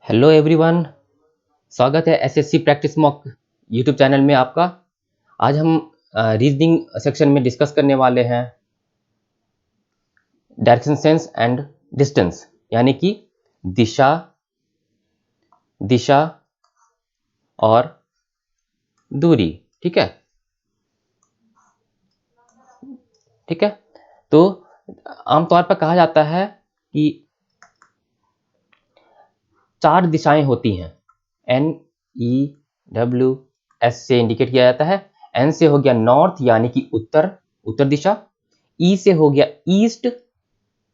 Hello everyone. स्वागत है SSC practice mock YouTube channel में आपका। आज हम रीजनिंग सेक्शन में डिस्कस करने वाले हैं डायरेक्शन सेंस एंड डिस्टेंस, यानी कि दिशा दिशा और दूरी। ठीक है, ठीक है। तो आमतौर पर कहा जाता है कि चार दिशाएं होती हैं। एन, ई, डब्ल्यू, एस से इंडिकेट किया जाता है। एन से हो गया नॉर्थ यानी कि उत्तर उत्तर दिशा। ई से हो गया ईस्ट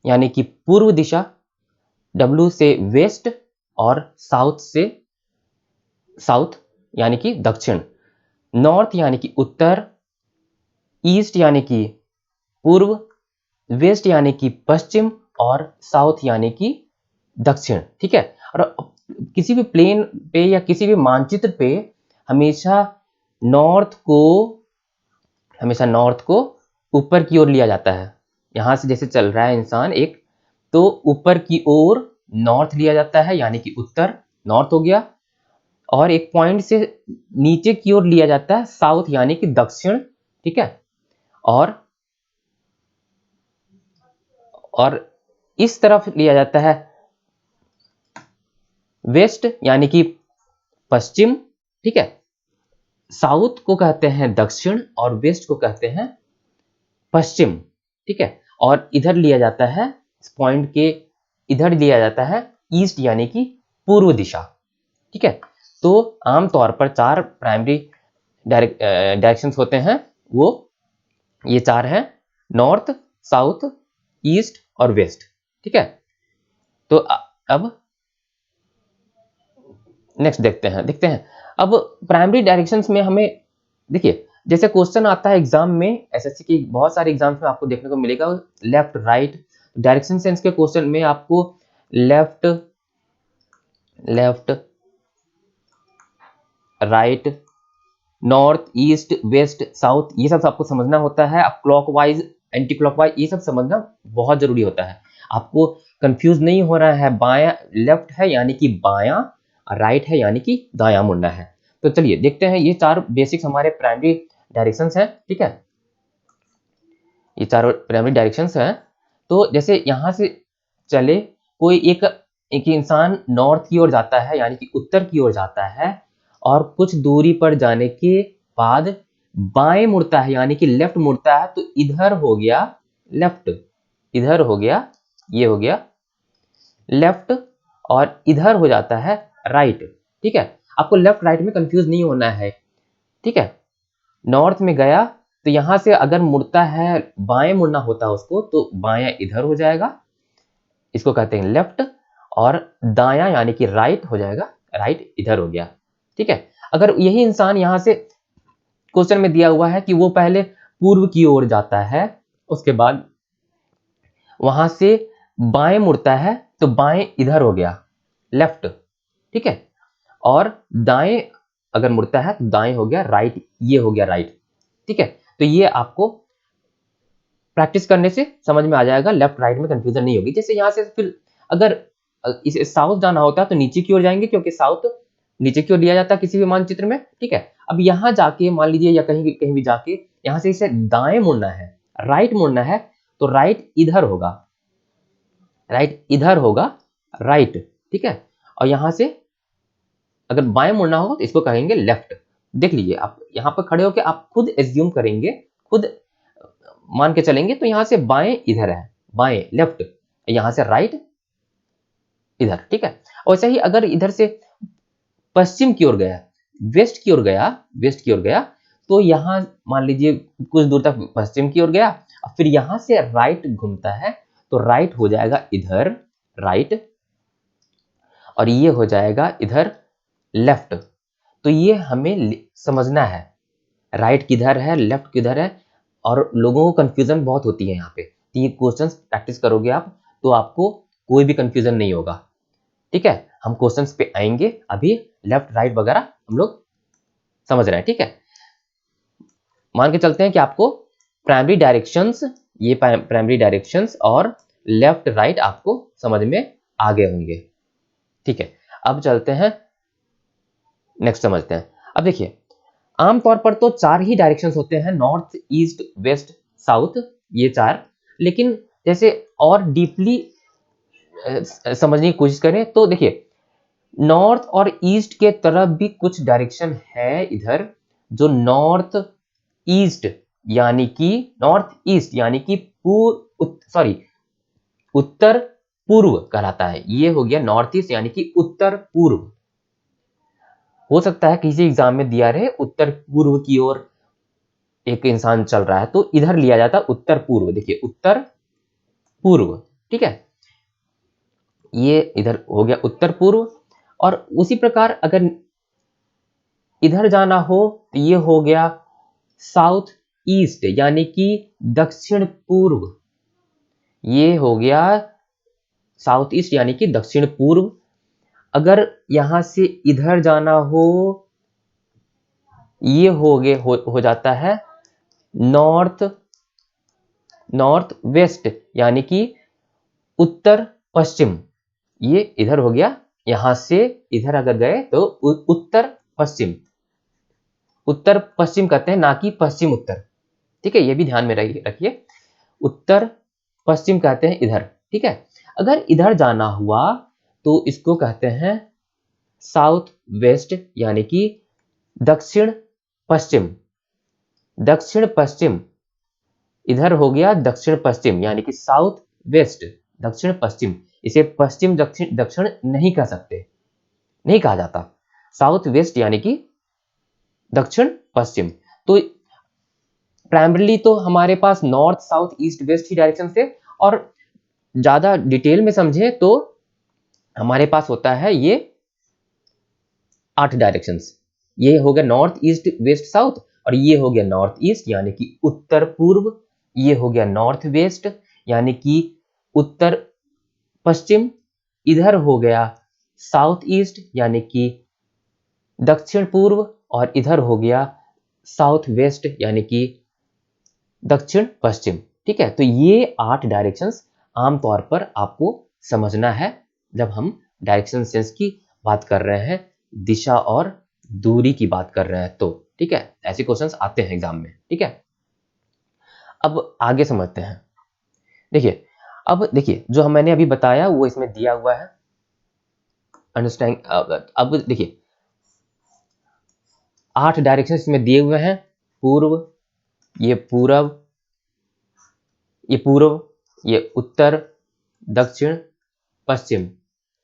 यानी कि पूर्व दिशा। डब्ल्यू से वेस्ट और साउथ से साउथ यानी कि दक्षिण। नॉर्थ यानी कि उत्तर, ईस्ट यानी कि पूर्व, वेस्ट यानी कि पश्चिम और साउथ यानी कि दक्षिण। ठीक है। और किसी भी प्लेन पे या किसी भी मानचित्र पे हमेशा नॉर्थ को ऊपर की ओर लिया जाता है। यहां से जैसे चल रहा है इंसान एक, तो ऊपर की ओर नॉर्थ लिया जाता है यानी कि उत्तर, नॉर्थ हो गया। और एक पॉइंट से नीचे की ओर लिया जाता है साउथ यानी कि दक्षिण। ठीक है। और इस तरफ लिया जाता है वेस्ट यानी कि पश्चिम। ठीक है। साउथ को कहते हैं दक्षिण और वेस्ट को कहते हैं पश्चिम। ठीक है। और इधर लिया जाता है, इस पॉइंट के इधर लिया जाता है ईस्ट यानी कि पूर्व दिशा। ठीक है। तो आमतौर पर चार प्राइमरी डायरेक्शंस होते हैं। वो ये चार हैं: नॉर्थ, साउथ, ईस्ट और वेस्ट। ठीक है। तो अब नेक्स्ट देखते हैं। अब प्राइमरी डायरेक्शंस में हमें देखिए, जैसे क्वेश्चन आता है एग्जाम में, एसएससी की बहुत सारे एग्जाम्स में आपको देखने को मिलेगा लेफ्ट राइट डायरेक्शन सेंस के क्वेश्चन में आपको left right, north, east, west, south, ये सब आपको समझना होता है। अब क्लॉकवाइज, एंटी क्लॉकवाइज, ये सब समझना बहुत जरूरी होता है। आपको कंफ्यूज नहीं हो रहा है, बायां लेफ्ट है यानी कि बायां, राइट है यानी कि दायां मुड़ना है। तो चलिए देखते हैं, ये चार बेसिक्स हमारे प्राइमरी डायरेक्शंस हैं। ठीक है, ये चारों प्राइमरी डायरेक्शंस हैं। तो जैसे यहां से चले, कोई एक इंसान नॉर्थ की ओर जाता है यानी कि उत्तर की ओर जाता है, और कुछ दूरी पर जाने के बाद बाएं मुड़ता है यानी कि लेफ्ट मुड़ता है, तो इधर हो गया लेफ्ट, इधर हो गया, ये हो गया लेफ्ट, और इधर हो जाता है राइट। ठीक है। आपको लेफ्ट राइट में कंफ्यूज नहीं होना है। ठीक है। नॉर्थ में गया तो यहां से अगर मुड़ता है, बाएं मुड़ना होता है उसको, तो बायां इधर हो जाएगा, इसको कहते हैं लेफ्ट। और दायां यानी कि राइट हो जाएगा, राइट इधर हो गया। ठीक है। अगर यही इंसान यहां से क्वेश्चन में दिया हुआ है कि वो पहले पूर्व की ओर जाता है, उसके बाद वहां से बाएं मुड़ता है, तो बाएं इधर हो गया लेफ्ट। ठीक है। और दाएं अगर मुड़ता है तो दाएं हो गया राइट, ये हो गया राइट। ठीक है। तो ये आपको प्रैक्टिस करने से समझ में आ जाएगा, लेफ्ट राइट में कंफ्यूजन नहीं होगी। जैसे यहाँ से फिर अगर इसे साउथ जाना होता है तो नीचे की ओर जाएंगे, क्योंकि साउथ नीचे की ओर लिया जाता है किसी भी मानचित्र में। ठीक है। अब यहाँ जाके मान लीजिए, या कहीं कहीं भी जाके यहाँ से इसे दाएं मुड़ना है, राइट मुड़ना है, तो राइट इधर होगा, राइट इधर होगा, राइट। ठीक है। और यहां से अगर बाएं मुड़ना होगा तो इसको कहेंगे लेफ्ट। देख लीजिए, आप यहाँ पर खड़े होकर आप खुद एज्यूम करेंगे, खुद मान के चलेंगे, तो यहां से बाएं इधर है, बाएं लेफ्ट, यहां से राइट इधर। ठीक है। और वैसे ही अगर इधर से पश्चिम की ओर गया, वेस्ट की ओर गया, वेस्ट की ओर गया, तो यहां मान लीजिए कुछ दूर तक पश्चिम की ओर गया, और फिर यहां से राइट घूमता है, तो राइट हो जाएगा इधर राइट, और ये हो जाएगा इधर लेफ्ट। तो ये हमें समझना है, राइट किधर है, लेफ्ट किधर है। और लोगों को कंफ्यूजन बहुत होती है यहाँ पे, तो ये क्वेश्चंस प्रैक्टिस करोगे आप तो आपको कोई भी कंफ्यूजन नहीं होगा। ठीक है। हम क्वेश्चंस पे आएंगे, अभी लेफ्ट राइट वगैरह हम लोग समझ रहे हैं। ठीक है। मान के चलते हैं कि आपको प्राइमरी डायरेक्शंस, ये प्राइमरी डायरेक्शंस और लेफ्ट राइट आपको समझ में आ गए होंगे। ठीक है। अब चलते हैं नेक्स्ट, समझते हैं। अब देखिए, आमतौर पर तो 4 ही डायरेक्शंस होते हैं, नॉर्थ, ईस्ट, वेस्ट, साउथ, ये 4। लेकिन जैसे और डीपली समझने की कोशिश करें तो देखिए, नॉर्थ और ईस्ट के तरफ भी कुछ डायरेक्शन है इधर, जो नॉर्थ ईस्ट यानी कि उत्तर पूर्व कहलाता है। ये हो गया नॉर्थ ईस्ट यानी कि उत्तर पूर्व। हो सकता है किसी एग्जाम में दिया रहे उत्तर पूर्व की ओर एक इंसान चल रहा है, तो इधर लिया जाता उत्तर पूर्व। देखिए, उत्तर पूर्व, ठीक है, ये इधर हो गया उत्तर पूर्व। और उसी प्रकार अगर इधर जाना हो तो ये हो गया साउथ ईस्ट यानी कि दक्षिण पूर्व। ये हो गया साउथ ईस्ट यानी कि दक्षिण पूर्व। अगर यहां से इधर जाना हो, ये हो जाता है नॉर्थ वेस्ट यानी कि उत्तर पश्चिम। ये इधर हो गया, यहां से इधर अगर गए तो उत्तर पश्चिम कहते हैं, ना कि पश्चिम उत्तर। ठीक है, ये भी ध्यान में रखिए, उत्तर पश्चिम कहते हैं इधर। ठीक है, अगर इधर जाना हुआ तो इसको कहते हैं साउथ वेस्ट यानी कि दक्षिण पश्चिम। इधर हो गया दक्षिण पश्चिम यानी कि साउथ वेस्ट, दक्षिण पश्चिम। इसे पश्चिम दक्षिण नहीं कह सकते, नहीं कहा जाता, साउथ वेस्ट यानी कि दक्षिण पश्चिम। तो प्राइमरीली तो हमारे पास नॉर्थ, साउथ, ईस्ट, वेस्ट ही डायरेक्शन थे, और ज्यादा डिटेल में समझे तो हमारे पास होता है ये 8 डायरेक्शंस। ये हो गया नॉर्थ, ईस्ट, वेस्ट, साउथ, और ये हो गया नॉर्थ ईस्ट यानी कि उत्तर पूर्व, ये हो गया नॉर्थ वेस्ट यानी कि उत्तर पश्चिम, इधर हो गया साउथ ईस्ट यानी कि दक्षिण पूर्व, और इधर हो गया साउथ वेस्ट यानी कि दक्षिण पश्चिम। ठीक है, तो ये 8 डायरेक्शंस आमतौर पर आपको समझना है जब हम डायरेक्शन सेंस की बात कर रहे हैं, दिशा और दूरी की बात कर रहे हैं तो। ठीक है, ऐसे क्वेश्चंस आते हैं एग्जाम में। ठीक है, अब आगे समझते हैं। देखिए, अब देखिए जो मैंने अभी बताया वो इसमें दिया हुआ है, अंडरस्टैंड। अब देखिए 8 डायरेक्शन इसमें दिए हुए हैं, पूर्व, ये पूरब, ये पूर्व, ये उत्तर, दक्षिण, पश्चिम।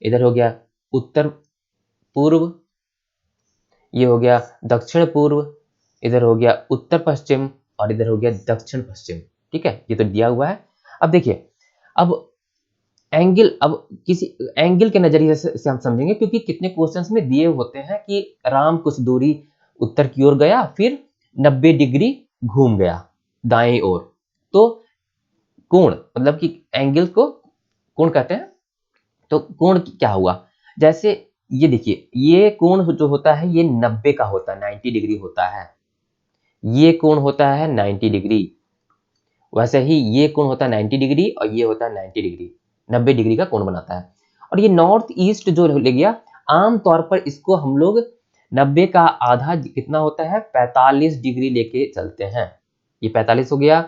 इधर हो गया उत्तर पूर्व, ये हो गया दक्षिण पूर्व, इधर हो गया उत्तर पश्चिम, और इधर हो गया दक्षिण पश्चिम। ठीक है, ये तो दिया हुआ है। अब देखिए, अब किसी एंगल के नजरिए से हम समझेंगे, क्योंकि कितने क्वेश्चंस में दिए होते हैं कि राम कुछ दूरी उत्तर की ओर गया, फिर 90 डिग्री घूम गया दाएं ओर। तो कोण, मतलब कि एंगल को कोण कहते हैं। तो कोण क्या हुआ, जैसे ये देखिए, ये कोण जो होता है ये 90 का होता है, 90 डिग्री होता है। ये कोण होता है 90 डिग्री, वैसे ही ये कोण होता है 90 डिग्री, और ये होता है 90 डिग्री, 90 डिग्री का कोण बनाता है। और ये नॉर्थ ईस्ट जो ले गया, आमतौर पर इसको हम लोग 90 का आधा कितना होता है, 45 डिग्री लेके चलते हैं। ये 45 हो गया,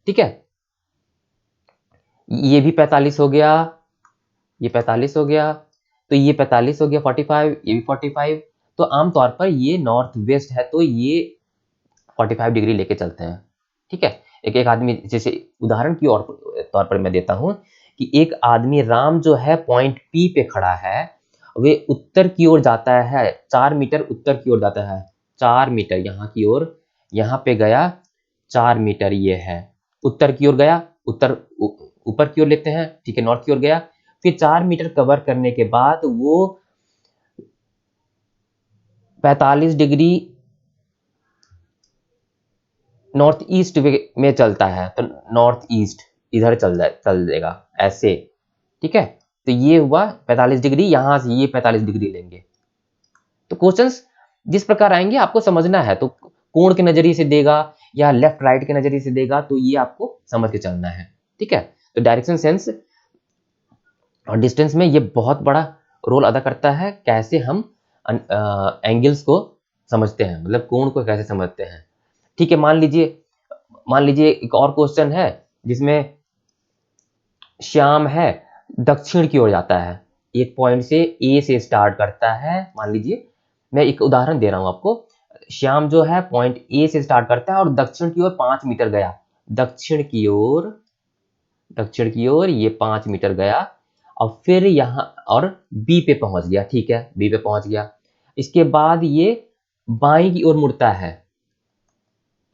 ठीक है, ये भी 45 हो गया, ये 45 हो गया, तो ये 45 हो गया, 45, ये भी 45। तो आमतौर पर ये नॉर्थ वेस्ट है, तो ये 45 डिग्री लेके चलते हैं। ठीक है, एक आदमी, जैसे उदाहरण की तौर पर मैं देता हूं कि एक आदमी राम जो है पॉइंट पी पे खड़ा है, वे उत्तर की ओर जाता है, 4 मीटर उत्तर की ओर जाता है, 4 मीटर यहाँ की ओर, यहाँ पे गया 4 मीटर, ये है उत्तर की ओर गया, उत्तर ऊपर की ओर लेते हैं, ठीक है, नॉर्थ की ओर गया, फिर 4 मीटर कवर करने के बाद वो 45 डिग्री नॉर्थ ईस्ट में चलता है, तो नॉर्थ ईस्ट इधर चल देगा ऐसे। ठीक है, तो ये हुआ 45 डिग्री, यहां से ये 45 डिग्री लेंगे। तो क्वेश्चंस जिस प्रकार आएंगे आपको समझना है, तो कोण के नजरिए से देगा या लेफ्ट राइट के नजरिए से देगा, तो ये आपको समझ के चलना है। ठीक है, तो डायरेक्शन सेंस और डिस्टेंस में ये बहुत बड़ा रोल अदा करता है कैसे हम एंगल्स को समझते हैं, मतलब कोण को कैसे समझते हैं। ठीक है, मान लीजिए एक और क्वेश्चन है जिसमें श्याम है, दक्षिण की ओर जाता है, एक पॉइंट से ए से स्टार्ट करता है। मान लीजिए मैं एक उदाहरण दे रहा हूं आपको। श्याम जो है पॉइंट ए से स्टार्ट करता है और दक्षिण की ओर 5 मीटर गया, दक्षिण की ओर ये 5 मीटर गया और फिर यहां और बी पे पहुंच गया। ठीक है, बी पे पहुंच गया। इसके बाद ये बाईं की ओर मुड़ता है।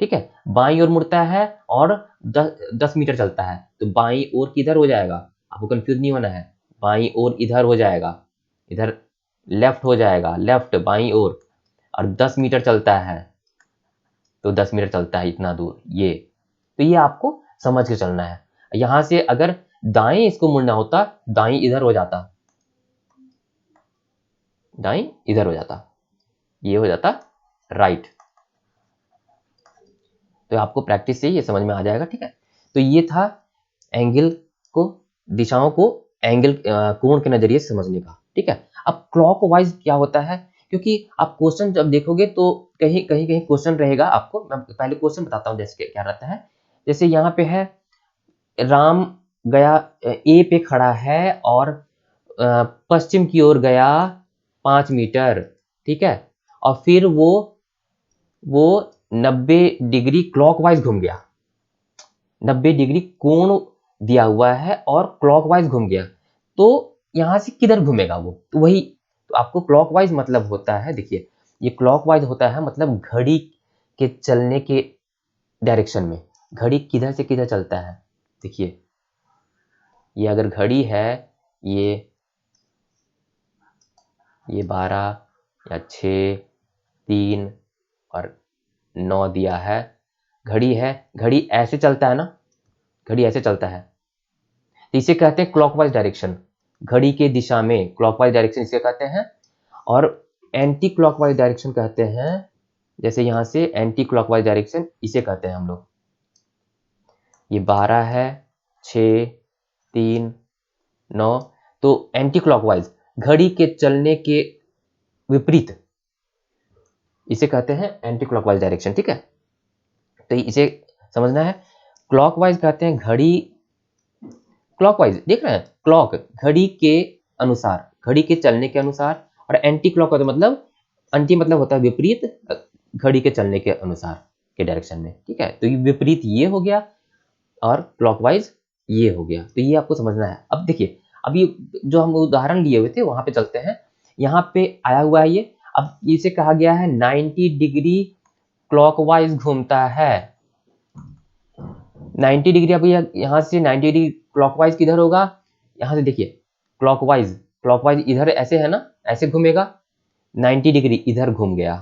ठीक है, बाईं ओर मुड़ता है और 10 मीटर चलता है, तो बाईं ओर किधर हो जाएगा, आपको कंफ्यूज नहीं होना है। बाईं ओर इधर हो जाएगा, इधर लेफ्ट हो जाएगा, लेफ्ट बाईं ओर, और 10 मीटर चलता है, तो 10 मीटर चलता है इतना दूर ये। तो ये आपको समझ के चलना है। यहां से अगर दाएं इसको मुड़ना होता, दाएं इधर हो जाता, दाएं इधर हो जाता, ये हो जाता राइट। तो आपको प्रैक्टिस से ये समझ में आ जाएगा। ठीक है, तो ये था एंगल को, दिशाओं को एंगल कोण के नजरिए से समझने का। ठीक है, अब क्लॉकवाइज क्या होता है, क्योंकि आप क्वेश्चन जब देखोगे तो कहीं कहीं क्वेश्चन रहेगा आपको। मैं पहले क्वेश्चन बताता हूँ जैसे क्या रहता है। जैसे यहाँ पे है राम गया ए पे खड़ा है और पश्चिम की ओर गया 5 मीटर। ठीक है, और फिर वो 90 डिग्री क्लॉकवाइज घूम गया, 90 डिग्री कोण दिया हुआ है और क्लॉकवाइज घूम गया, तो यहां से किधर घूमेगा वो, तो वही तो आपको क्लॉकवाइज मतलब होता है। देखिए ये क्लॉकवाइज होता है मतलब घड़ी के चलने के डायरेक्शन में, घड़ी किधर से किधर चलता है। देखिए ये अगर घड़ी है, ये 12 या 6, 3 और 9 दिया है, घड़ी है, घड़ी ऐसे चलता है ना, घड़ी ऐसे चलता है, तो इसे कहते हैं क्लॉकवाइज डायरेक्शन। घड़ी के दिशा में क्लॉकवाइज डायरेक्शन इसे कहते हैं, और एंटी क्लॉकवाइज डायरेक्शन कहते हैं, जैसे यहां से एंटी क्लॉकवाइज डायरेक्शन इसे कहते हैं हम लोग। ये 12 है, 6, 3, 9, तो एंटी क्लॉकवाइज घड़ी के चलने के विपरीत इसे कहते हैं एंटी क्लॉकवाइज डायरेक्शन। ठीक है, तो इसे समझना है। क्लॉकवाइज कहते हैं घड़ी, क्लॉकवाइज देख रहे हैं, क्लॉक घड़ी के अनुसार, घड़ी के चलने के अनुसार, और एंटी क्लॉकवाइज मतलब एंटी मतलब होता है विपरीत, घड़ी के चलने के अनुसार के डायरेक्शन में। ठीक है, तो ये विपरीत ये हो गया और क्लॉकवाइज ये हो गया, तो ये आपको समझना है। अब देखिए अभी जो हम उदाहरण लिए हुए थे वहां पे चलते हैं, यहाँ पे आया हुआ है ये। अब इसे कहा गया है 90 डिग्री क्लॉकवाइज घूमता है। 90 डिग्री, अब यहाँ से 90 डिग्री क्लॉकवाइज किधर होगा, यहाँ से देखिए क्लॉकवाइज, क्लॉकवाइज इधर ऐसे है ना, ऐसे घूमेगा, 90 डिग्री इधर घूम गया।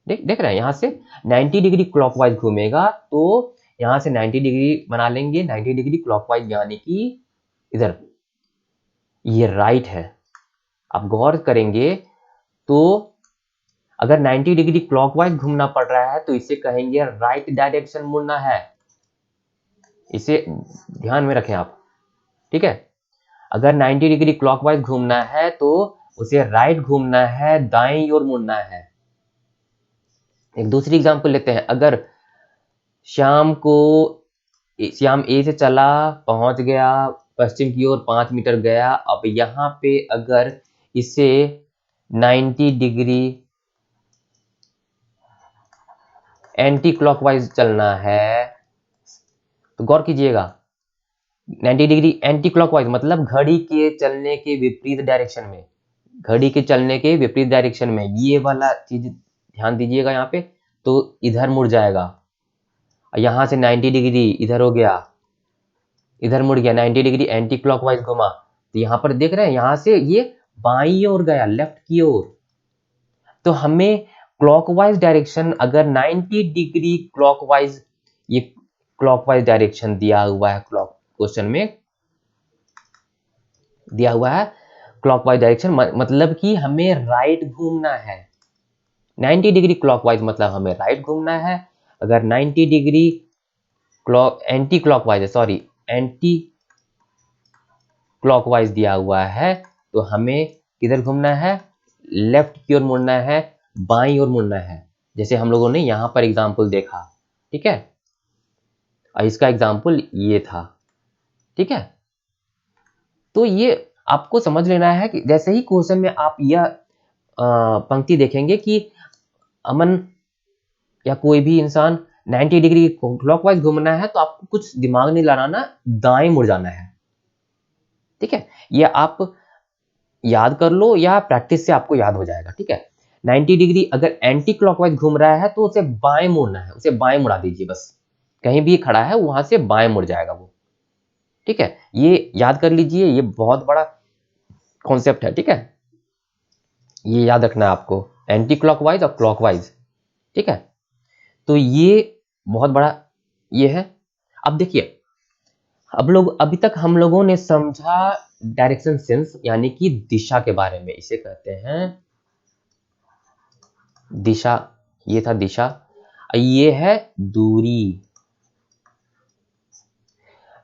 देख रहे हैं, यहाँ से 90 डिग्री क्लॉकवाइज घूमेगा, तो यहाँ से 90 डिग्री बना लेंगे, 90 डिग्री क्लॉकवाइज यानी कि इधर, ये राइट है। आप गौर करेंगे तो अगर 90 डिग्री क्लॉकवाइज घूमना पड़ रहा है तो इसे कहेंगे राइट डायरेक्शन मुड़ना है, इसे ध्यान में रखें आप। ठीक है, अगर 90 डिग्री क्लॉकवाइज घूमना है तो उसे राइट घूमना है, दाएं ओर मुड़ना है। एक दूसरी एग्जांपल लेते हैं। अगर श्याम ए से चला, पहुंच गया, पश्चिम की ओर 5 मीटर गया, अब यहां पे अगर इसे 90 डिग्री एंटी क्लॉकवाइज चलना है, तो गौर कीजिएगा 90 डिग्री एंटी क्लॉकवाइज मतलब घड़ी के चलने के विपरीत डायरेक्शन में, घड़ी के चलने के विपरीत डायरेक्शन में, ये वाला चीज ध्यान दीजिएगा यहाँ पे, तो इधर मुड़ जाएगा। यहां से 90 डिग्री इधर हो गया, इधर मुड़ गया, 90 डिग्री एंटी क्लॉकवाइज घुमा, तो यहाँ पर देख रहे हैं यहां से ये बाईं ओर गया, लेफ्ट की ओर। तो हमें क्लॉकवाइज डायरेक्शन अगर 90 डिग्री क्लॉकवाइज, ये क्लॉकवाइज डायरेक्शन दिया हुआ है, क्लॉक क्वेश्चन में दिया हुआ है क्लॉकवाइज डायरेक्शन, मतलब कि हमें राइट घूमना है। 90 डिग्री क्लॉकवाइज मतलब हमें राइट घूमना है। अगर 90 डिग्री एंटी क्लॉकवाइज दिया हुआ है तो हमें किधर घूमना है, लेफ्ट की ओर मुड़ना है, बाईं ओर मुड़ना है, जैसे हम लोगों ने यहां पर एग्जाम्पल देखा। ठीक है, और इसका एग्जाम्पल ये था। ठीक है, तो ये आपको समझ लेना है कि जैसे ही क्वेश्चन में आप यह पंक्ति देखेंगे कि अमन या कोई भी इंसान 90 डिग्री क्लॉकवाइज घूमना है, तो आपको कुछ दिमाग नहीं लगाना, दाएं मुड़ जाना है। ठीक है, ये आप याद कर लो या प्रैक्टिस से आपको याद हो जाएगा। ठीक है, 90 डिग्री अगर एंटी क्लॉकवाइज घूम रहा है तो उसे बाएं मुड़ना है, उसे बाएं मुड़ा दीजिए, बस कहीं भी खड़ा है वहां से बाएं मुड़ जाएगा वो। ठीक है, ये याद कर लीजिए, ये बहुत बड़ा कॉन्सेप्ट है। ठीक है, ये याद रखना है आपको, एंटी क्लॉकवाइज और क्लॉकवाइज। ठीक है, तो ये बहुत बड़ा ये है। अब देखिए, अभी तक हम लोगों ने समझा डायरेक्शन सेंस यानी कि दिशा के बारे में, इसे कहते हैं दिशा। ये था दिशा, ये है दूरी।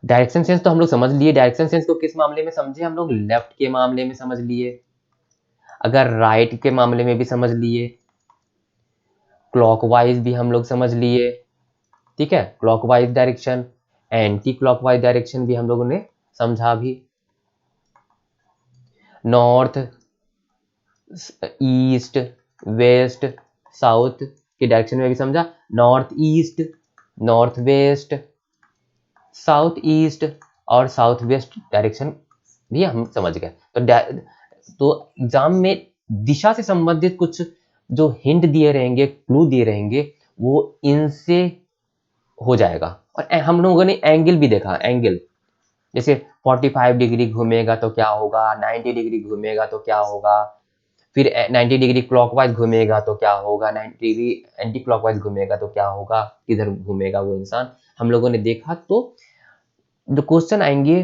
डायरेक्शन सेंस तो हम लोग समझ लिए। डायरेक्शन सेंस को किस मामले में समझे हम लोग, लेफ्ट के मामले में समझ लिए, अगर राइट के मामले में भी समझ लिए, क्लॉकवाइज भी हम लोग समझ लिए। ठीक है, clockwise direction, anti clockwise direction भी हम लोगों ने समझा भी। नॉर्थ, ईस्ट, वेस्ट, साउथ के डायरेक्शन में भी समझा। North east, north west, south east और साउथ वेस्ट डायरेक्शन भी हम समझ गए। तो एग्जाम में दिशा से संबंधित कुछ जो हिंट दिए रहेंगे, क्लू दिए रहेंगे, वो इनसे हो जाएगा। और हम लोगों ने एंगल भी देखा, एंगल जैसे 45 डिग्री घूमेगा तो क्या होगा, 90 डिग्री घूमेगा तो क्या होगा, फिर 90 डिग्री क्लॉकवाइज घूमेगा तो क्या होगा, 90 डिग्री एंटी क्लॉकवाइज घूमेगा तो क्या होगा, किधर घूमेगा वो इंसान, हम लोगों ने देखा। तो जो क्वेश्चन आएंगे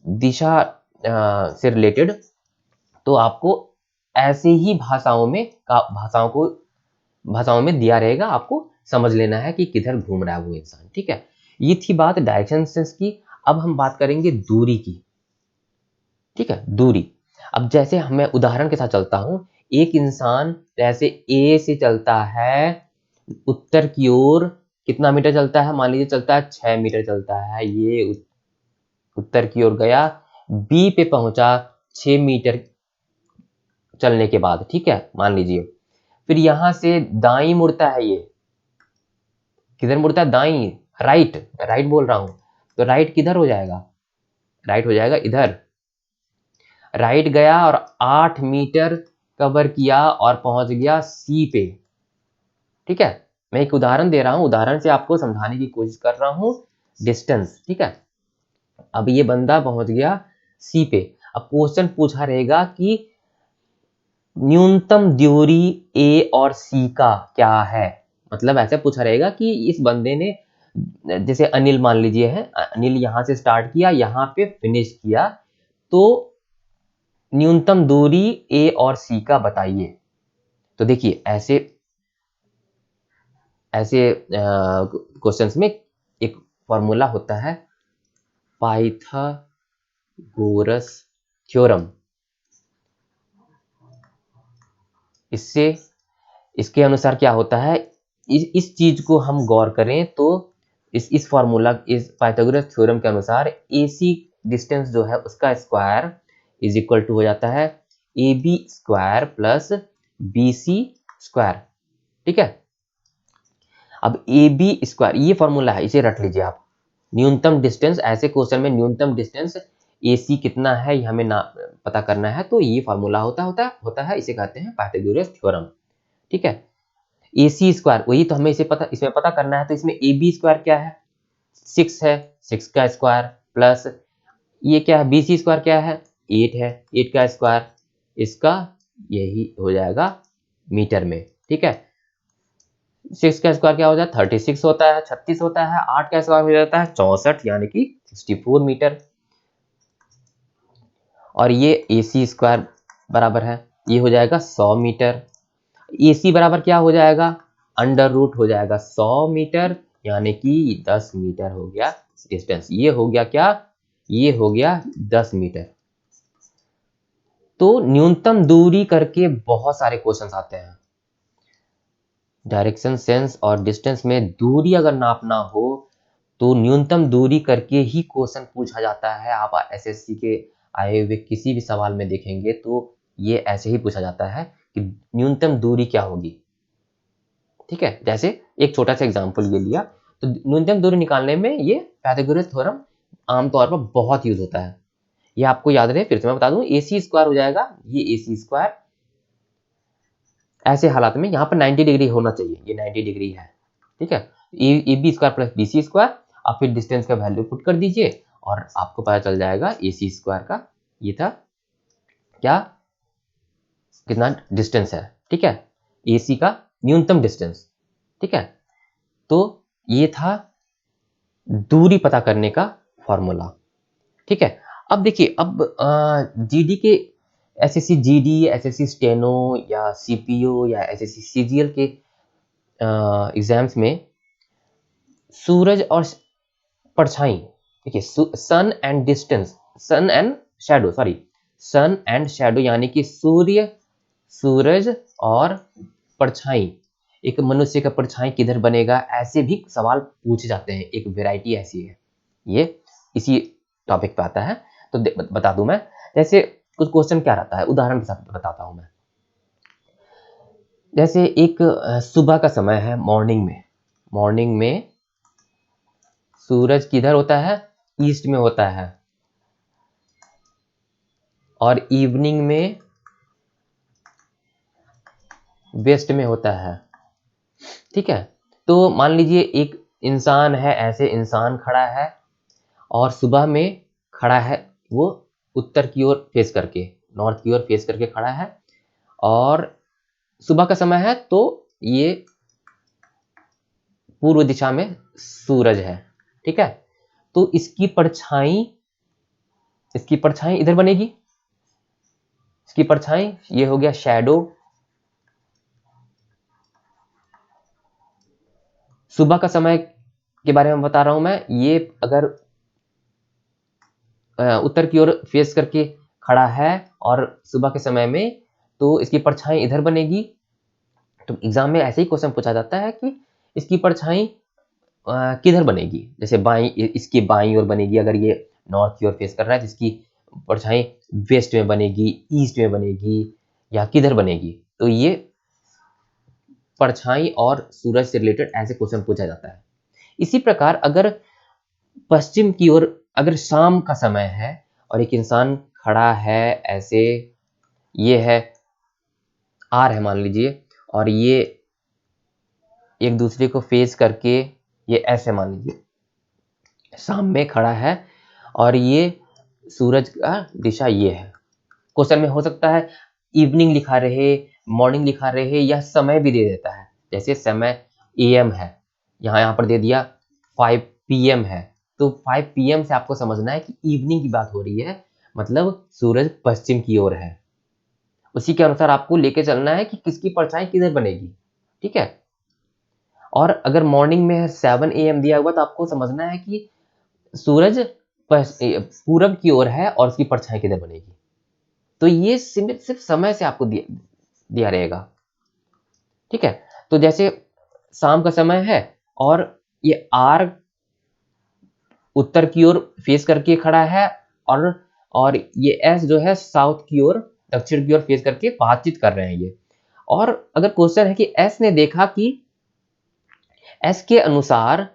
दिशा से रिलेटेड, तो आपको ऐसे ही भाषाओं में दिया रहेगा, आपको समझ लेना है कि किधर घूम रहा है वो इंसान। ठीक है, ये थी बात डायरेक्शन सेंस की। अब हम बात करेंगे दूरी की। ठीक है, दूरी। अब जैसे मैं उदाहरण के साथ चलता हूं, एक इंसान जैसे ए से चलता है उत्तर की ओर, कितना मीटर चलता है, मान लीजिए चलता है 6 मीटर चलता है, ये उत्तर की ओर गया, बी पे पहुंचा 6 मीटर चलने के बाद। ठीक है, मान लीजिए फिर यहां से दाई मुड़ता है, ये किधर मुड़ता है, दाई, राइट, राइट बोल रहा हूं, तो राइट किधर हो जाएगा, राइट हो जाएगा इधर। राइट गया और 8 मीटर कवर किया और पहुंच गया सी पे। ठीक है, मैं एक उदाहरण दे रहा हूं, उदाहरण से आपको समझाने की कोशिश कर रहा हूं डिस्टेंस। ठीक है, अब ये बंदा पहुंच गया सी पे। अब क्वेश्चन पूछा रहेगा कि न्यूनतम दूरी ए और सी का क्या है, मतलब ऐसा पूछा रहेगा कि इस बंदे ने, जैसे अनिल मान लीजिए है, अनिल यहां से स्टार्ट किया, यहां पे फिनिश किया, तो न्यूनतम दूरी ए और सी का बताइए। तो देखिए ऐसे ऐसे क्वेश्चंस में एक फॉर्मूला होता है, पाइथागोरस थ्योरम। इससे इसके अनुसार क्या होता है, इस चीज को हम गौर करें तो इस फॉर्मूला, इस पाइथागोरस थ्योरम के अनुसार AC डिस्टेंस जो है उसका स्क्वायर इज इक्वल टू हो जाता है AB square plus BC square. ठीक है, अब AB स्क्वायर ये फॉर्मूला है, इसे रट लीजिए आप। न्यूनतम डिस्टेंस, ऐसे क्वेश्चन में न्यूनतम डिस्टेंस AC कितना है ये हमें ना पता करना है, तो ये फॉर्मूला होता है, इसे कहते हैं पाइथागोरस थ्योरम। ठीक है, AC स्क्वायर, वही तो हमें इसमें पता करना है, तो इसमें AB स्क्वायर क्या है, 6 है, 6 का स्क्वायर प्लस ये क्या है, BC स्क्वायर क्या है, 8 है, 8 का स्क्वायर, इसका यही हो जाएगा मीटर में। ठीक है, 6 का स्क्वायर क्या हो जाता है, 36 होता है, 36 होता है, 8 का स्क्वायर हो जाता है 64 यानी कि 64 मीटर। और ये AC स्क्वायर बराबर है, ये हो जाएगा 100 मीटर। AC बराबर क्या हो जाएगा, अंडर रूट हो जाएगा 100 मीटर, यानी कि 10 मीटर हो गया डिस्टेंस। ये हो गया क्या, ये हो गया 10 मीटर। तो न्यूनतम दूरी करके बहुत सारे क्वेश्चंस आते हैं। डायरेक्शन सेंस और डिस्टेंस में दूरी अगर नापना हो तो न्यूनतम दूरी करके ही क्वेश्चन पूछा जाता है। आप एसएससी के आए हुए किसी भी सवाल में देखेंगे तो ये ऐसे ही पूछा जाता है कि न्यूनतम दूरी क्या होगी। ठीक है, जैसे एक छोटा सा एग्जांपल ये लिया, तो न्यूनतम दूरी निकालने में ये पाइथागोरस थ्योरम आमतौर पर बहुत यूज होता है। ये आपको याद रहे, फिर से मैं बता दूं, AC स्क्वायर हो जाएगा, ये AC स्क्वायर ऐसे हालात में यहाँ पर 90 डिग्री होना चाहिए, ये 90 डिग्री है। ठीक है, AB square plus BC square, आप फिर डिस्टेंस का वैल्यू पुट कर दीजिए और आपको पता चल जाएगा AC स्क्वायर का ये था क्या, कितना डिस्टेंस है। ठीक है, AC का न्यूनतम डिस्टेंस। ठीक है, तो ये था दूरी पता करने का फॉर्मूला। ठीक है, अब देखिए, अब जीडी के एसएससी जीडी, एसएससी स्टेनो या सीपीओ या एसएससी सीजीएल के एग्जाम्स में सूरज और परछाई, देखिए sun and distance, sun and shadow, sorry sun and shadow, यानी कि सूर्य, सूरज और परछाई, एक मनुष्य का परछाई किधर बनेगा, ऐसे भी सवाल पूछे जाते हैं। एक वैरायटी ऐसी है, ये इसी टॉपिक पे आता है। तो बता दूं मैं, जैसे कुछ क्वेश्चन क्या रहता है, उदाहरण के साथ बताता हूं मैं। जैसे एक सुबह का समय है, मॉर्निंग में सूरज किधर होता है, ईस्ट में होता है, और इवनिंग में वेस्ट में होता है। ठीक है, तो मान लीजिए एक इंसान है, ऐसे इंसान खड़ा है और सुबह में खड़ा है, वो उत्तर की ओर फेस करके, नॉर्थ की ओर फेस करके खड़ा है, और सुबह का समय है, तो ये पूर्व दिशा में सूरज है। ठीक है, तो इसकी परछाई इधर बनेगी, इसकी परछाई, ये हो गया शैडो। सुबह का समय के बारे में बता रहा हूं मैं, ये अगर उत्तर की ओर फेस करके खड़ा है और सुबह के समय में, तो इसकी परछाई इधर बनेगी। तो एग्जाम में ऐसे ही क्वेश्चन पूछा जाता है कि इसकी परछाई किधर बनेगी, जैसे इसकी बाईं ओर बनेगी, अगर ये नॉर्थ की ओर फेस कर रहा है तो इसकी परछाई वेस्ट में बनेगी, ईस्ट में बनेगी, या किधर बनेगी। तो ये परछाई और सूरज से रिलेटेड ऐसे क्वेश्चन पूछा जाता है। इसी प्रकार अगर पश्चिम की ओर, अगर शाम का समय है और एक इंसान खड़ा है ऐसे, ये है आर है मान लीजिए, और ये एक दूसरे को फेस करके, ये ऐसे मान लीजिए शाम में खड़ा है, और ये सूरज का दिशा ये है। क्वेश्चन में हो सकता है इवनिंग लिखा रहे, मॉर्निंग लिखा रहे, या समय भी दे देता है, जैसे समय AM है, यहाँ पर दे दिया 5 PM है, तो 5 PM से आपको समझना है कि इवनिंग की बात हो रही है, मतलब सूरज पश्चिम की ओर है। उसी के अनुसार आपको लेके चलना है कि किसकी परछाई किधर बनेगी। ठीक है, और अगर मॉर्निंग में 7 AM दिया हुआ तो आपको समझना है कि सूरज पूरब की ओर है और उसकी परछाई किधर बनेगी। तो ये सिर्फ समय से आपको दिया रहेगा। ठीक है, तो जैसे शाम का समय है और ये आर उत्तर की ओर फेस करके खड़ा है, और ये एस जो है साउथ की ओर, दक्षिण की ओर फेस करके बातचीत कर रहे हैं ये। और अगर क्वेश्चन है कि एस ने देखा कि एस के अनुसार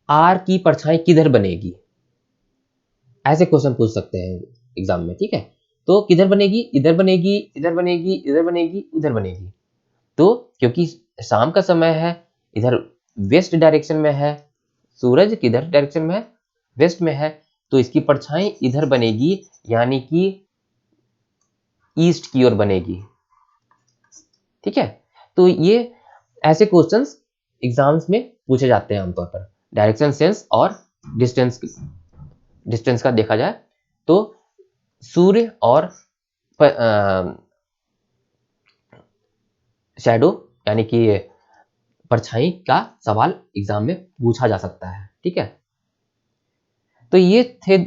आर की परछाई किधर बनेगी, ऐसे क्वेश्चन पूछ सकते हैं एग्जाम में। ठीक है, तो किधर बनेगी, इधर बनेगी, इधर बनेगी, इधर बनेगी, उधर बनेगी। तो क्योंकि शाम का समय है, इधर वेस्ट डायरेक्शन में है, सूरज किधर डायरेक्शन में है, वेस्ट में है, तो इसकी परछाई इधर बनेगी, यानी कि ईस्ट की ओर बनेगी। ठीक है, तो ये ऐसे क्वेश्चंस एग्जाम्स में पूछे जाते हैं आमतौर पर। डायरेक्शन सेंस और डिस्टेंस का देखा जाए तो सूर्य और शैडो, यानी कि परछाई का सवाल एग्जाम में पूछा जा सकता है। ठीक है, तो ये थे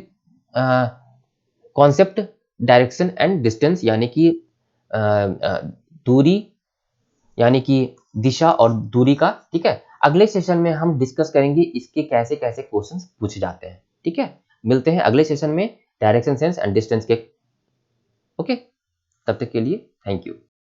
कॉन्सेप्ट डायरेक्शन एंड डिस्टेंस यानी कि दूरी यानी कि दिशा और दूरी का। ठीक है, अगले सेशन में हम डिस्कस करेंगे इसके कैसे कैसे क्वेश्चंस पूछे जाते हैं। ठीक है, मिलते हैं अगले सेशन में डायरेक्शन सेंस एंड डिस्टेंस के। ओके, तब तक के लिए थैंक यू।